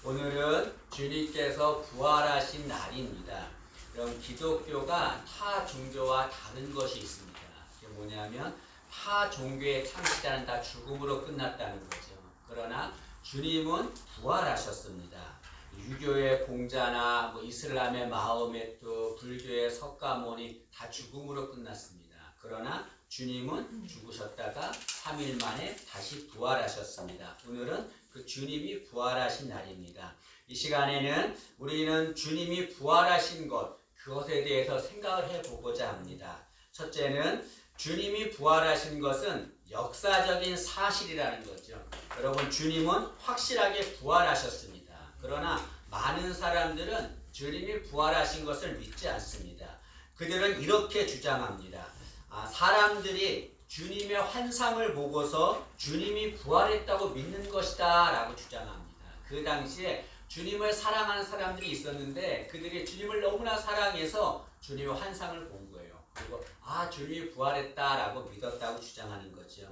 오늘은 주님께서 부활하신 날입니다. 그럼 기독교가 타 종교와 다른 것이 있습니다. 그게 뭐냐면 타 종교의 창시자는 다 죽음으로 끝났다는 거죠. 그러나 주님은 부활하셨습니다. 유교의 공자나 이슬람의 마호메트, 불교의 석가모니 다 죽음으로 끝났습니다. 그러나 주님은 죽으셨다가 3일 만에 다시 부활하셨습니다. 오늘은 그 주님이 부활하신 날입니다. 이 시간에는 우리는 주님이 부활하신 것, 그것에 대해서 생각을 해보고자 합니다. 첫째는 주님이 부활하신 것은 역사적인 사실이라는 거죠. 여러분, 주님은 확실하게 부활하셨습니다. 그러나 많은 사람들은 주님이 부활하신 것을 믿지 않습니다. 그들은 이렇게 주장합니다. 사람들이 주님의 환상을 보고서 주님이 부활했다고 믿는 것이다 라고 주장합니다. 그 당시에 주님을 사랑하는 사람들이 있었는데 그들이 주님을 너무나 사랑해서 주님의 환상을 본 거예요. 그리고 주님이 부활했다 라고 믿었다고 주장하는 거죠.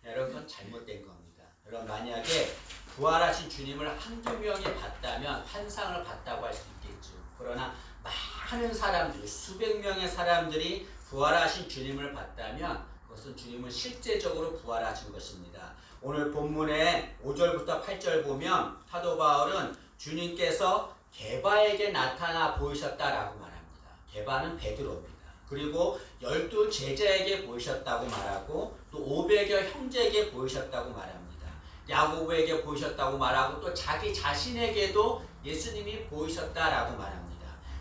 여러분, 잘못된 겁니다. 여러분, 만약에 부활하신 주님을 한두 명이 봤다면 환상을 봤다고 할 수 있겠죠. 그러나 많은 사람들이, 수백 명의 사람들이 부활하신 주님을 봤다면 그것은 주님은 실제적으로 부활하신 것입니다. 오늘 본문의 5절부터 8절 보면 사도 바울은 주님께서 게바에게 나타나 보이셨다라고 말합니다. 게바는 베드로입니다. 그리고 12 제자에게 보이셨다고 말하고 또 500여 형제에게 보이셨다고 말합니다. 야고보에게 보이셨다고 말하고 또 자기 자신에게도 예수님이 보이셨다라고 말합니다.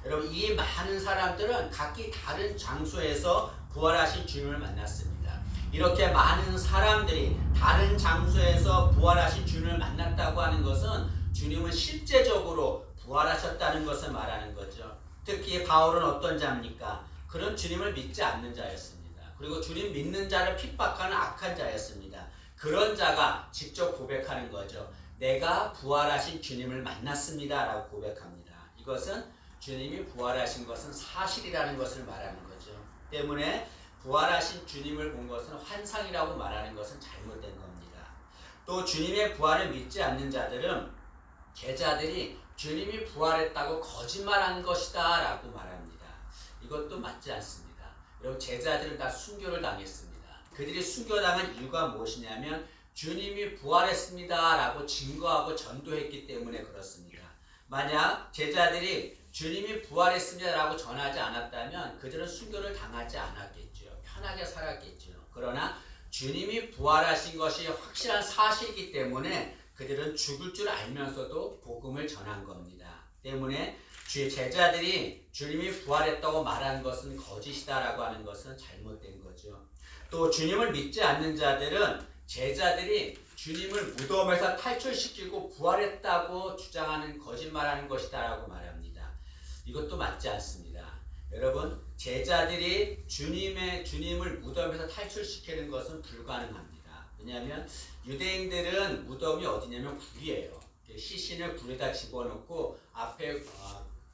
여러분, 이 많은 사람들은 각기 다른 장소에서 부활하신 주님을 만났습니다. 이렇게 많은 사람들이 다른 장소에서 부활하신 주님을 만났다고 하는 것은 주님은 실제적으로 부활하셨다는 것을 말하는 거죠. 특히 바울은 어떤 자입니까? 그런 주님을 믿지 않는 자였습니다. 그리고 주님 믿는 자를 핍박하는 악한 자였습니다. 그런 자가 직접 고백하는 거죠. 내가 부활하신 주님을 만났습니다 라고 고백합니다. 이것은 주님이 부활하신 것은 사실이라는 것을 말하는 거죠. 때문에 부활하신 주님을 본 것은 환상이라고 말하는 것은 잘못된 겁니다. 또 주님의 부활을 믿지 않는 자들은 제자들이 주님이 부활했다고 거짓말한 것이다 라고 말합니다. 이것도 맞지 않습니다. 여러분, 제자들은 다 순교를 당했습니다. 그들이 순교당한 이유가 무엇이냐면 주님이 부활했습니다 라고 증거하고 전도했기 때문에 그렇습니다. 만약 제자들이 주님이 부활했습니다 라고 전하지 않았다면 그들은 순교를 당하지 않았겠죠. 편하게 살았겠죠. 그러나 주님이 부활하신 것이 확실한 사실이기 때문에 그들은 죽을 줄 알면서도 복음을 전한 겁니다. 때문에 주의 제자들이 주님이 부활했다고 말한 것은 거짓이다라고 하는 것은 잘못된 거죠. 또 주님을 믿지 않는 자들은 제자들이 주님을 무덤에서 탈출시키고 부활했다고 주장하는 거짓말하는 것이다라고 말합니다. 이것도 맞지 않습니다. 여러분, 제자들이 주님을 무덤에서 탈출시키는 것은 불가능합니다. 왜냐하면 유대인들은 무덤이 어디냐면 굴이에요. 시신을 굴에다 집어넣고 앞에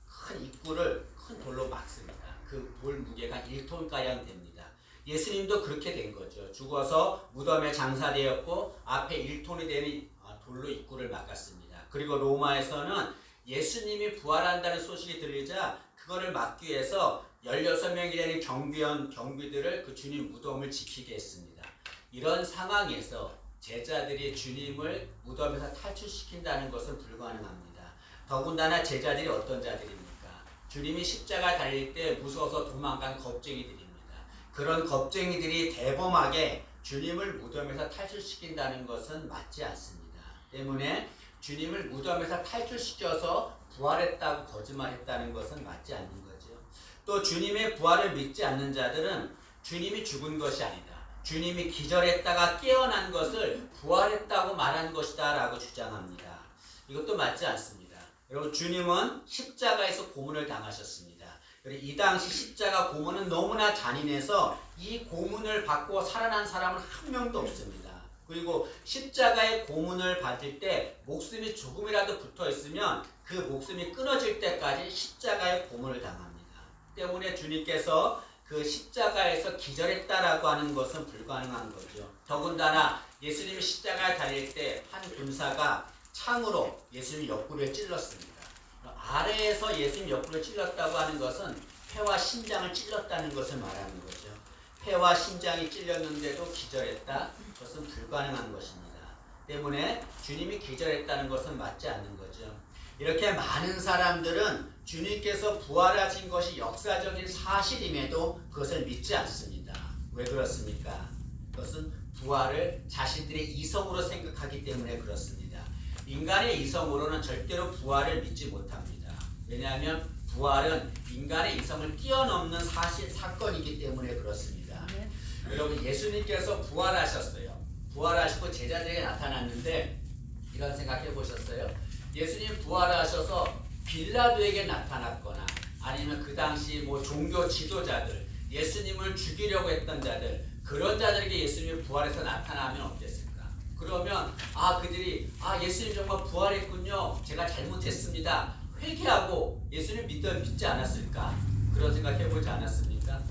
큰 입구를 큰 돌로 막습니다. 그 돌 무게가 1톤가량 됩니다. 예수님도 그렇게 된 거죠. 죽어서 무덤에 장사되었고 앞에 1톤이 되는 돌로 입구를 막았습니다. 그리고 로마에서는 예수님이 부활한다는 소식이 들리자 그거를 막기 위해서 16명이 되는 경비들을 그 주님 무덤을 지키게 했습니다. 이런 상황에서 제자들이 주님을 무덤에서 탈출시킨다는 것은 불가능합니다. 더군다나 제자들이 어떤 자들입니까? 주님이 십자가 달릴 때 무서워서 도망간 겁쟁이들입니다. 그런 겁쟁이들이 대범하게 주님을 무덤에서 탈출시킨다는 것은 맞지 않습니다. 때문에 주님을 무덤에서 탈출시켜서 부활했다고 거짓말했다는 것은 맞지 않는 거죠. 또 주님의 부활을 믿지 않는 자들은 주님이 죽은 것이 아니다, 주님이 기절했다가 깨어난 것을 부활했다고 말한 것이다 라고 주장합니다. 이것도 맞지 않습니다. 여러분, 주님은 십자가에서 고문을 당하셨습니다. 이 당시 십자가 고문은 너무나 잔인해서 이 고문을 받고 살아난 사람은 한 명도 없습니다. 그리고 십자가의 고문을 받을 때 목숨이 조금이라도 붙어 있으면 그 목숨이 끊어질 때까지 십자가의 고문을 당합니다. 때문에 주님께서 그 십자가에서 기절했다라고 하는 것은 불가능한 거죠. 더군다나 예수님이 십자가에 달릴 때 한 군사가 창으로 예수님 옆구리에 찔렀습니다. 아래에서 예수님 옆구리에 찔렀다고 하는 것은 폐와 심장을 찔렀다는 것을 말하는 거죠. 폐와 심장이 찔렸는데도 기절했다? 그것은 불가능한 것입니다. 때문에 주님이 기절했다는 것은 맞지 않는 거죠. 이렇게 많은 사람들은 주님께서 부활하신 것이 역사적인 사실임에도 그것을 믿지 않습니다. 왜 그렇습니까? 그것은 부활을 자신들의 이성으로 생각하기 때문에 그렇습니다. 인간의 이성으로는 절대로 부활을 믿지 못합니다. 왜냐하면 부활은 인간의 이성을 뛰어넘는 사건이기 때문에 그렇습니다. 여러분, 예수님께서 부활하셨어요. 부활하시고 제자들에게 나타났는데 이런 생각해 보셨어요? 예수님 부활하셔서 빌라도에게 나타났거나 아니면 그 당시 종교 지도자들, 예수님을 죽이려고 했던 자들, 그런 자들에게 예수님이 부활해서 나타나면 어땠을까? 그러면 그들이 예수님 정말 부활했군요. 제가 잘못했습니다. 회개하고 예수님 믿지 않았을까? 그런 생각해 보지 않았습니까?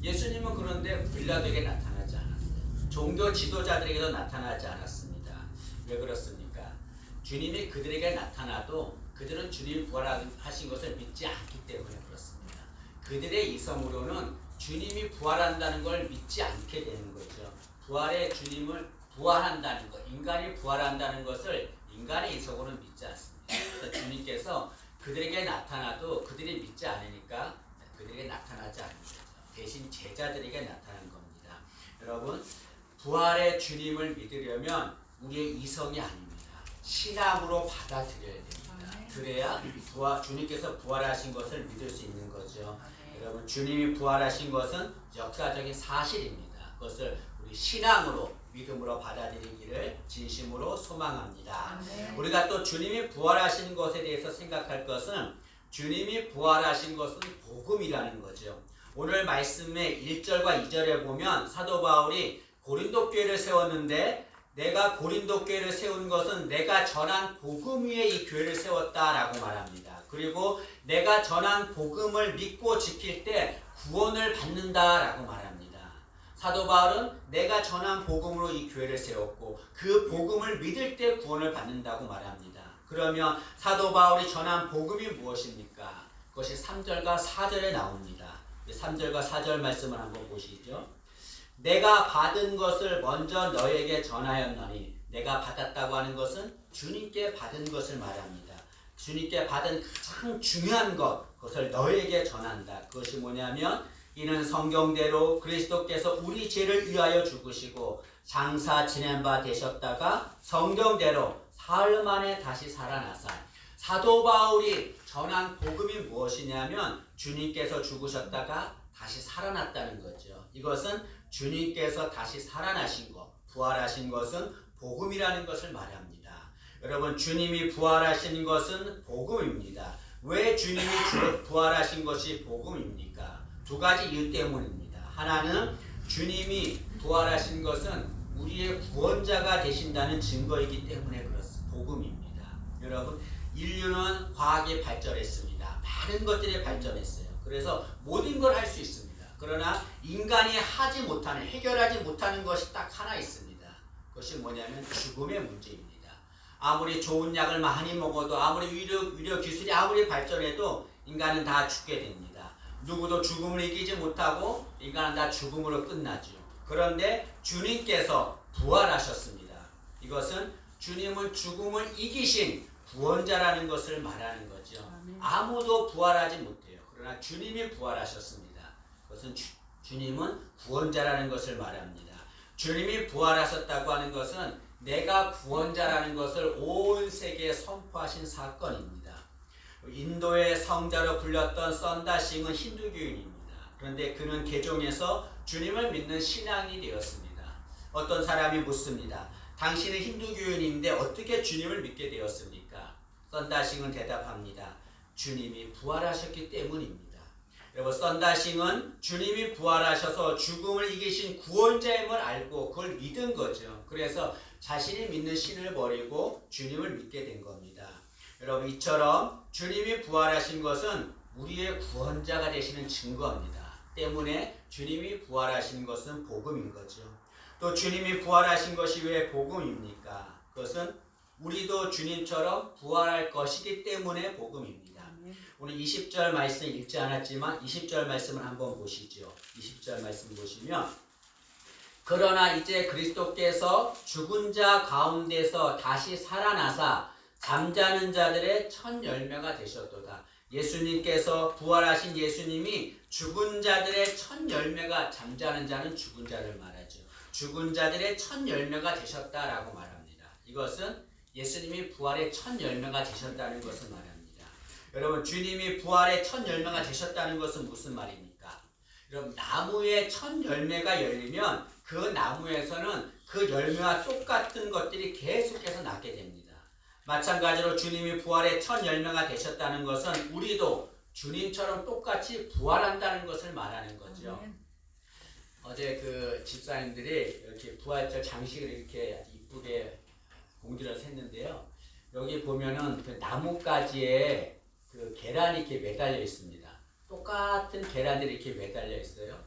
예수님은 그런데 빌라도에게 나타나지 않았어요. 종교 지도자들에게도 나타나지 않았습니다. 왜 그렇습니까? 주님이 그들에게 나타나도 그들은 주님이 부활하신 것을 믿지 않기 때문에 그렇습니다. 그들의 이성으로는 주님이 부활한다는 걸 믿지 않게 되는 거죠. 부활의 주님을 부활한다는 것, 인간이 부활한다는 것을 인간의 이성으로는 믿지 않습니다. 그래서 주님께서 그들에게 나타나도 그들이 믿지 않으니까 그들에게 나타나지 않는 거죠. 대신 제자들에게 나타난 겁니다. 여러분, 부활의 주님을 믿으려면 우리의 이성이 아닙니다. 신앙으로 받아들여야 됩니다. 그래야 주님께서 부활하신 것을 믿을 수 있는 거죠. 여러분, 주님이 부활하신 것은 역사적인 사실입니다. 그것을 우리 신앙으로 믿음으로 받아들이기를 진심으로 소망합니다. 우리가 또 주님이 부활하신 것에 대해서 생각할 것은 주님이 부활하신 것은 복음이라는 거죠. 오늘 말씀의 1절과 2절에 보면 사도 바울이 고린도 교회를 세웠는데 내가 고린도 교회를 세운 것은 내가 전한 복음 위에 이 교회를 세웠다라고 말합니다. 그리고 내가 전한 복음을 믿고 지킬 때 구원을 받는다라고 말합니다. 사도 바울은 내가 전한 복음으로 이 교회를 세웠고 그 복음을 믿을 때 구원을 받는다고 말합니다. 그러면 사도 바울이 전한 복음이 무엇입니까? 그것이 3절과 4절에 나옵니다. 3절과 4절 말씀을 한번 보시죠. 내가 받은 것을 먼저 너에게 전하였노니, 내가 받았다고 하는 것은 주님께 받은 것을 말합니다. 주님께 받은 가장 중요한 것, 그것을 너에게 전한다. 그것이 뭐냐면 이는 성경대로 그리스도께서 우리 죄를 위하여 죽으시고 장사 지낸 바 되셨다가 성경대로 사흘 만에 다시 살아나사. 사도 바울이 전한 복음이 무엇이냐면 주님께서 죽으셨다가 다시 살아났다는 거죠. 이것은 주님께서 다시 살아나신 것, 부활하신 것은 복음이라는 것을 말합니다. 여러분, 주님이 부활하신 것은 복음입니다. 왜 주님이 부활하신 것이 복음입니까? 두 가지 이유 때문입니다. 하나는 주님이 부활하신 것은 우리의 구원자가 되신다는 증거이기 때문에 그렇습니다. 복음입니다. 여러분, 인류는 과학이 발전했습니다. 많은 것들이 발전했어요. 그래서 모든 걸 할 수 있습니다. 그러나 인간이 하지 못하는, 해결하지 못하는 것이 딱 하나 있습니다. 그것이 뭐냐면 죽음의 문제입니다. 아무리 좋은 약을 많이 먹어도, 아무리 의료 기술이 아무리 발전해도 인간은 다 죽게 됩니다. 누구도 죽음을 이기지 못하고 인간은 다 죽음으로 끝나죠. 그런데 주님께서 부활하셨습니다. 이것은 주님은 죽음을 이기신 구원자라는 것을 말하는 거죠. 아무도 부활하지 못해요. 그러나 주님이 부활하셨습니다. 그것은 주님은 구원자라는 것을 말합니다. 주님이 부활하셨다고 하는 것은 내가 구원자라는 것을 온 세계에 선포하신 사건입니다. 인도의 성자로 불렸던 썬다싱은 힌두교인입니다. 그런데 그는 개종해서 주님을 믿는 신앙이 되었습니다. 어떤 사람이 묻습니다. 당신은 힌두교인인데 어떻게 주님을 믿게 되었습니까? 썬다싱은 대답합니다. 주님이 부활하셨기 때문입니다. 여러분, 썬다싱은 주님이 부활하셔서 죽음을 이기신 구원자임을 알고 그걸 믿은 거죠. 그래서 자신이 믿는 신을 버리고 주님을 믿게 된 겁니다. 여러분, 이처럼 주님이 부활하신 것은 우리의 구원자가 되시는 증거입니다. 때문에 주님이 부활하신 것은 복음인 거죠. 또 주님이 부활하신 것이 왜 복음입니까? 그것은 우리도 주님처럼 부활할 것이기 때문에 복음입니다. 오늘 20절 말씀 읽지 않았지만 20절 말씀을 한번 보시죠. 20절 말씀 보시면 그러나 이제 그리스도께서 죽은 자 가운데서 다시 살아나사 잠자는 자들의 첫 열매가 되셨도다. 예수님께서 부활하신 예수님이 죽은 자들의 첫 열매가 잠자는 자는 죽은 자를 말하죠. 죽은 자들의 첫 열매가 되셨다라고 말합니다. 이것은 예수님이 부활의 첫 열매가 되셨다는 것을 말합니다. 여러분 주님이 부활의 첫 열매가 되셨다는 것은 무슨 말입니까? 여러분 나무의 첫 열매가 열리면 그 나무에서는 그 열매와 똑같은 것들이 계속해서 나게 됩니다. 마찬가지로 주님이 부활의 첫 열매가 되셨다는 것은 우리도 주님처럼 똑같이 부활한다는 것을 말하는 거죠. 어제 그 집사님들이 이렇게 부활절 장식을 이렇게 이쁘게 공들여서 했는데요. 여기 보면은 그 나뭇가지에 그 계란이 이렇게 매달려 있습니다. 똑같은 계란들이 이렇게 매달려 있어요.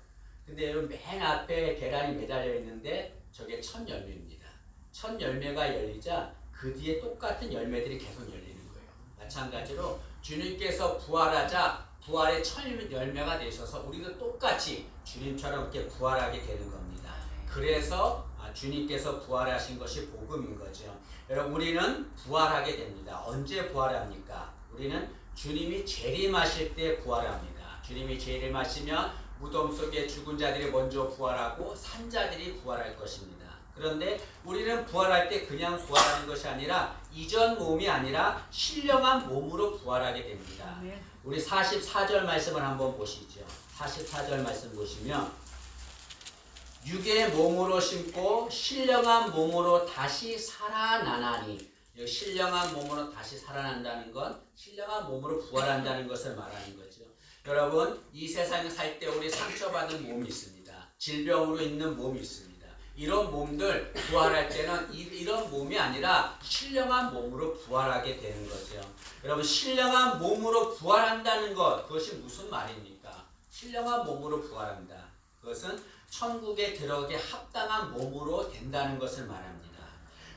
근데 여러분 맨 앞에 계란이 매달려 있는데 저게 첫 열매입니다. 첫 열매가 열리자 그 뒤에 똑같은 열매들이 계속 열리는 거예요. 마찬가지로 주님께서 부활하자 부활의 첫 열매가 되셔서 우리도 똑같이 주님처럼 이렇게 부활하게 되는 겁니다. 그래서 주님께서 부활하신 것이 복음인 거죠. 여러분 우리는 부활하게 됩니다. 언제 부활합니까? 우리는 주님이 재림하실 때 부활합니다. 주님이 재림하시면 무덤 속에 죽은 자들이 먼저 부활하고 산 자들이 부활할 것입니다. 그런데 우리는 부활할 때 그냥 부활하는 것이 아니라 이전 몸이 아니라 신령한 몸으로 부활하게 됩니다. 우리 44절 말씀을 한번 보시죠. 44절 말씀 보시면 육의 몸으로 심고 신령한 몸으로 다시 살아나나니 신령한 몸으로 다시 살아난다는 건 신령한 몸으로 부활한다는 것을 말하는 거죠. 여러분 이 세상에 살 때 우리 상처받은 몸이 있습니다. 질병으로 있는 몸이 있습니다. 이런 몸들 부활할 때는 이런 몸이 아니라 신령한 몸으로 부활하게 되는 거죠. 여러분 신령한 몸으로 부활한다는 것 그것이 무슨 말입니까? 신령한 몸으로 부활한다. 그것은 천국에 들어가기 합당한 몸으로 된다는 것을 말합니다.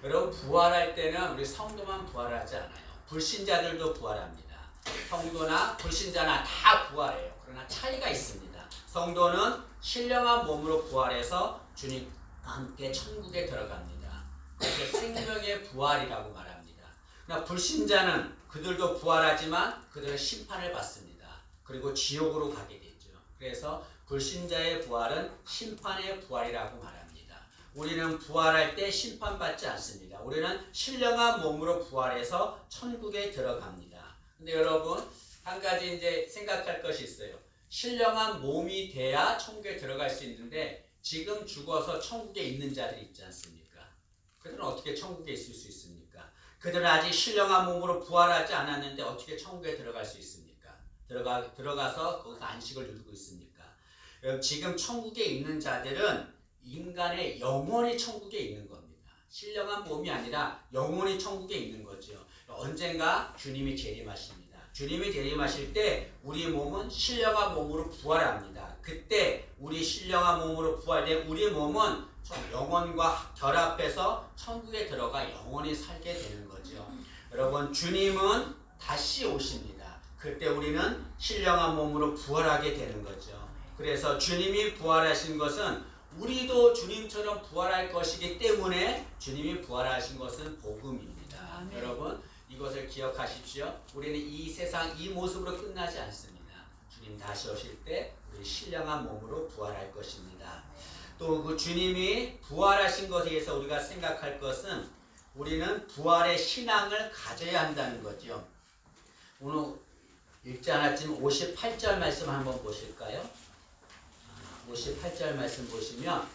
여러분 부활할 때는 우리 성도만 부활하지 않아요. 불신자들도 부활합니다. 성도나 불신자나 다 부활해요. 그러나 차이가 있습니다. 성도는 신령한 몸으로 부활해서 주님과 함께 천국에 들어갑니다. 그래서 생명의 부활이라고 말합니다. 그러나 불신자는 그들도 부활하지만 그들은 심판을 받습니다. 그리고 지옥으로 가게 되죠. 그래서 불신자의 부활은 심판의 부활이라고 말합니다. 우리는 부활할 때 심판받지 않습니다. 우리는 신령한 몸으로 부활해서 천국에 들어갑니다. 근데 여러분 한 가지 이제 생각할 것이 있어요. 신령한 몸이 돼야 천국에 들어갈 수 있는데 지금 죽어서 천국에 있는 자들이 있지 않습니까? 그들은 어떻게 천국에 있을 수 있습니까? 그들은 아직 신령한 몸으로 부활하지 않았는데 어떻게 천국에 들어갈 수 있습니까? 들어가서 거기서 안식을 누리고 있습니까? 지금 천국에 있는 자들은 인간의 영원히 천국에 있는 겁니다. 신령한 몸이 아니라 영원히 천국에 있는 거죠. 언젠가 주님이 재림하십니다. 주님이 재림하실 때 우리 몸은 신령한 몸으로 부활합니다. 그때 우리 신령한 몸으로 부활된 우리 몸은 영혼과 결합해서 천국에 들어가 영원히 살게 되는 거죠. 여러분 주님은 다시 오십니다. 그때 우리는 신령한 몸으로 부활하게 되는 거죠. 그래서 주님이 부활하신 것은 우리도 주님처럼 부활할 것이기 때문에 주님이 부활하신 것은 복음입니다. 아멘. 여러분 이것을 기억하십시오. 우리는 이 세상 이 모습으로 끝나지 않습니다. 주님 다시 오실 때 우리 신령한 몸으로 부활할 것입니다. 또 그 주님이 부활하신 것에 대해서 우리가 생각할 것은 우리는 부활의 신앙을 가져야 한다는 거죠. 오늘 읽지 않았지만 58절 말씀 한번 보실까요? 58절 말씀 보시면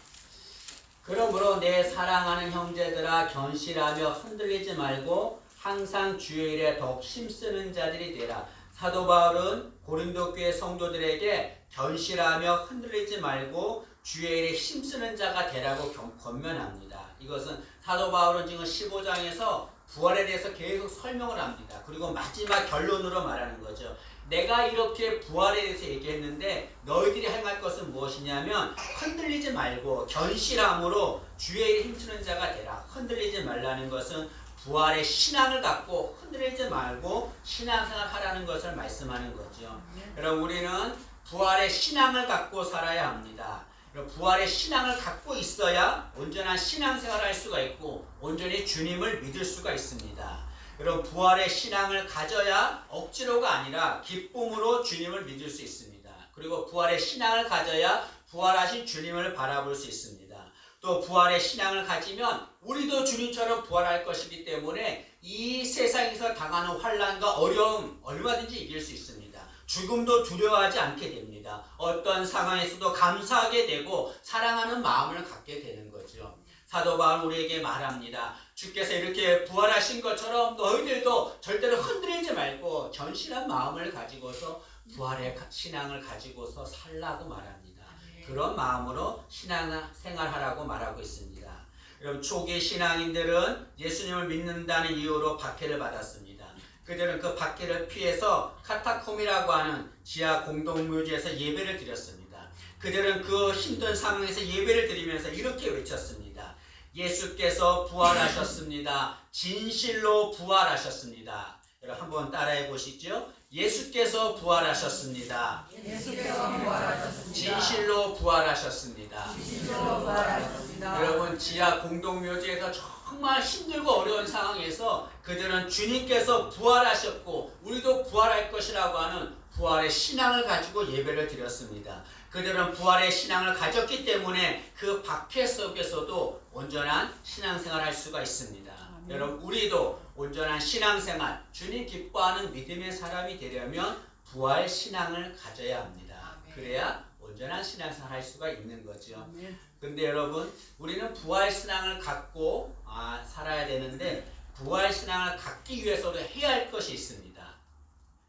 그러므로 내 사랑하는 형제들아 견실하며 흔들리지 말고 항상 주의 일에 더욱 힘쓰는 자들이 되라. 사도 바울은 고린도 교회 성도들에게 견실하며 흔들리지 말고 주의 일에 힘쓰는 자가 되라고 권면합니다. 이것은 사도 바울은 지금 15장에서 부활에 대해서 계속 설명을 합니다. 그리고 마지막 결론으로 말하는 거죠. 내가 이렇게 부활에 대해서 얘기했는데 너희들이 행할 것은 무엇이냐면 흔들리지 말고 견실함으로 주의 일에 힘쓰는 자가 되라. 흔들리지 말라는 것은 부활의 신앙을 갖고 흔들리지 말고 신앙생활 하라는 것을 말씀하는 거죠. 여러분 우리는 부활의 신앙을 갖고 살아야 합니다. 부활의 신앙을 갖고 있어야 온전한 신앙생활을 할 수가 있고 온전히 주님을 믿을 수가 있습니다. 여러분 부활의 신앙을 가져야 억지로가 아니라 기쁨으로 주님을 믿을 수 있습니다. 그리고 부활의 신앙을 가져야 부활하신 주님을 바라볼 수 있습니다. 또 부활의 신앙을 가지면 우리도 주님처럼 부활할 것이기 때문에 이 세상에서 당하는 환난과 어려움 얼마든지 이길 수 있습니다. 죽음도 두려워하지 않게 됩니다. 어떤 상황에서도 감사하게 되고 사랑하는 마음을 갖게 되는 거죠. 사도 바울 우리에게 말합니다. 주께서 이렇게 부활하신 것처럼 너희들도 절대로 흔들리지 말고 전신한 마음을 가지고서 부활의 신앙을 가지고서 살라고 말합니다. 그런 마음으로 신앙생활하라고 말하고 있습니다. 여러분 초기 신앙인들은 예수님을 믿는다는 이유로 박해를 받았습니다. 그들은 그 박해를 피해서 카타콤이라고 하는 지하 공동묘지에서 예배를 드렸습니다. 그들은 그 힘든 상황에서 예배를 드리면서 이렇게 외쳤습니다. 예수께서 부활하셨습니다. 진실로 부활하셨습니다. 여러분 한번 따라해 보시죠. 예수께서 부활하셨습니다. 예수께서 부활하셨습니다. 진실로 부활하셨습니다. 진실로 부활하셨습니다. 여러분 지하 공동묘지에서 정말 힘들고 어려운 상황에서 그들은 주님께서 부활하셨고 우리도 부활할 것이라고 하는 부활의 신앙을 가지고 예배를 드렸습니다. 그들은 부활의 신앙을 가졌기 때문에 그 박해 속에서도 온전한 신앙생활을 할 수가 있습니다. 여러분 우리도 온전한 신앙생활, 주님 기뻐하는 믿음의 사람이 되려면 부활 신앙을 가져야 합니다. 그래야 온전한 신앙생활을 할 수가 있는 거죠. 근데 여러분 우리는 부활 신앙을 갖고 살아야 되는데 부활 신앙을 갖기 위해서도 해야 할 것이 있습니다.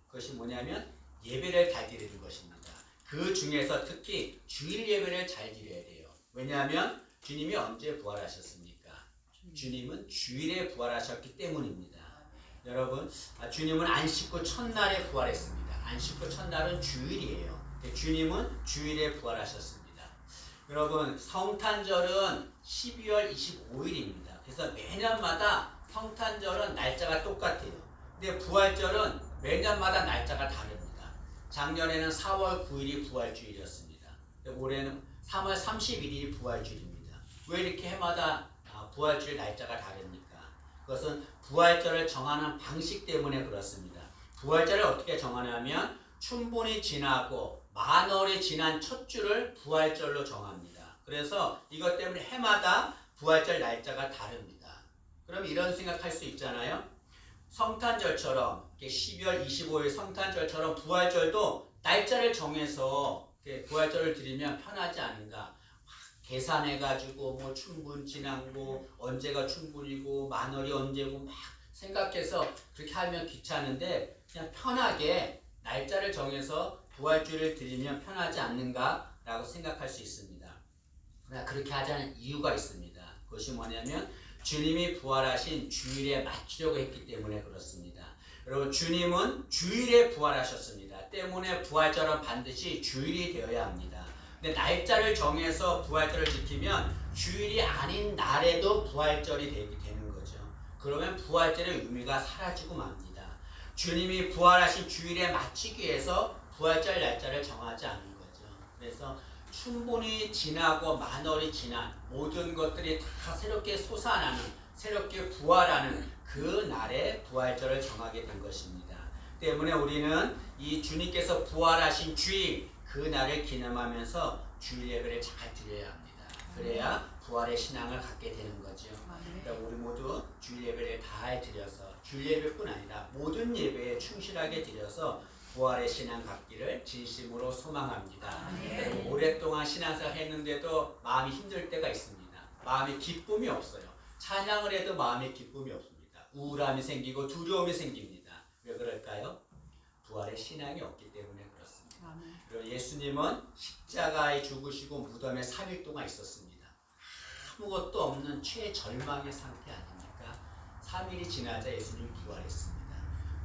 그것이 뭐냐면 예배를 잘 드리는 것입니다. 그 중에서 특히 주일 예배를 잘 드려야 돼요. 왜냐하면 주님이 언제 부활하셨습니까? 주님은 주일에 부활하셨기 때문입니다. 여러분 주님은 안식구 첫날에 부활했습니다. 안식구 첫날은 주일이에요. 주님은 주일에 부활하셨습니다. 여러분 성탄절은 12월 25일입니다. 그래서 매년마다 성탄절은 날짜가 똑같아요. 근데 부활절은 매년마다 날짜가 다릅니다. 작년에는 4월 9일이 부활주일이었습니다. 올해는 3월 31일이 부활주일입니다. 왜 이렇게 해마다 부활주일 날짜가 다릅니까? 그것은 부활절을 정하는 방식 때문에 그렇습니다. 부활절을 어떻게 정하냐면 춘분이 지나고 만월이 지난 첫 주를 부활절로 정합니다. 그래서 이것 때문에 해마다 부활절 날짜가 다릅니다. 그럼 이런 생각할 수 있잖아요. 성탄절처럼 12월 25일 성탄절처럼 부활절도 날짜를 정해서 부활절을 드리면 편하지 않은가. 계산해가지고 뭐 춘분 지나고 언제가 춘분이고 만월이 언제고 막 생각해서 그렇게 하면 귀찮은데 그냥 편하게 날짜를 정해서 부활주일을 드리면 편하지 않는가라고 생각할 수 있습니다. 그러나 그렇게 하자는 이유가 있습니다. 그것이 뭐냐면 주님이 부활하신 주일에 맞추려고 했기 때문에 그렇습니다. 여러분 주님은 주일에 부활하셨습니다. 때문에 부활절은 반드시 주일이 되어야 합니다. 근데 날짜를 정해서 부활절을 지키면 주일이 아닌 날에도 부활절이 되는 거죠. 그러면 부활절의 의미가 사라지고 맙니다. 주님이 부활하신 주일에 맞추기 위해서 부활절 날짜를 정하지 않은 거죠. 그래서 춘분이 지나고 만월이 지난 모든 것들이 다 새롭게 솟아나는 새롭게 부활하는 그 날에 부활절을 정하게 된 것입니다. 때문에 우리는 이 주님께서 부활하신 주일 그 날을 기념하면서 주일 예배를 잘 드려야 합니다. 그래야 부활의 신앙을 갖게 되는 거죠. 그러니까 우리 모두 주일 예배를 잘 드려서 주일 예배뿐 아니라 모든 예배에 충실하게 드려서 부활의 신앙 갖기를 진심으로 소망합니다. 오랫동안 신앙생활 했는데도 마음이 힘들 때가 있습니다. 마음에 기쁨이 없어요. 찬양을 해도 마음에 기쁨이 없습니다. 우울함이 생기고 두려움이 생깁니다. 왜 그럴까요? 부활의 신앙이 없기 때문에 그렇습니다. 그리고 예수님은 십자가에 죽으시고 무덤에 3일 동안 있었습니다. 아무것도 없는 최절망의 상태 아닙니까? 3일이 지나자 예수님이 부활했습니다.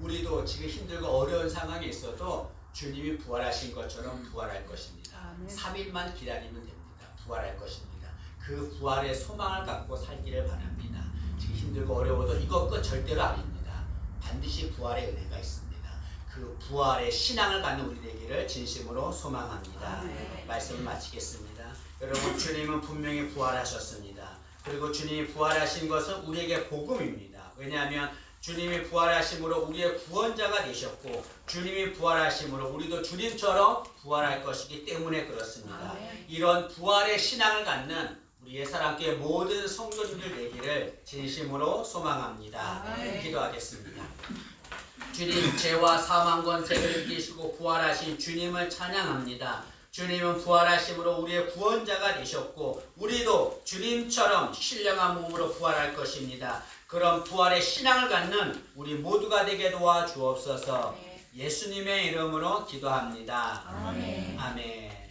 우리도 지금 힘들고 어려운 상황에 있어도 주님이 부활하신 것처럼 부활할 것입니다. 3일만 기다리면 됩니다. 부활할 것입니다. 그 부활의 소망을 갖고 살기를 바랍니다. 힘들고 어려워도 이것 끝 절대로 아닙니다. 반드시 부활의 은혜가 있습니다. 그 부활의 신앙을 갖는 우리 되기를 진심으로 소망합니다. 말씀을 마치겠습니다. 여러분, 주님은 분명히 부활하셨습니다. 그리고 주님이 부활하신 것은 우리에게 복음입니다. 왜냐하면 주님이 부활하심으로 우리의 구원자가 되셨고 주님이 부활하심으로 우리도 주님처럼 부활할 것이기 때문에 그렇습니다. 이런 부활의 신앙을 갖는 우리 예사랑교회 모든 성도님들 되기를 진심으로 소망합니다. 기도하겠습니다. 주님, 죄와 사망 권세를 이기시고 부활하신 주님을 찬양합니다. 주님은 부활하심으로 우리의 구원자가 되셨고 우리도 주님처럼 신령한 몸으로 부활할 것입니다. 그런 부활의 신앙을 갖는 우리 모두가 되게 도와주옵소서. 예수님의 이름으로 기도합니다. 아멘.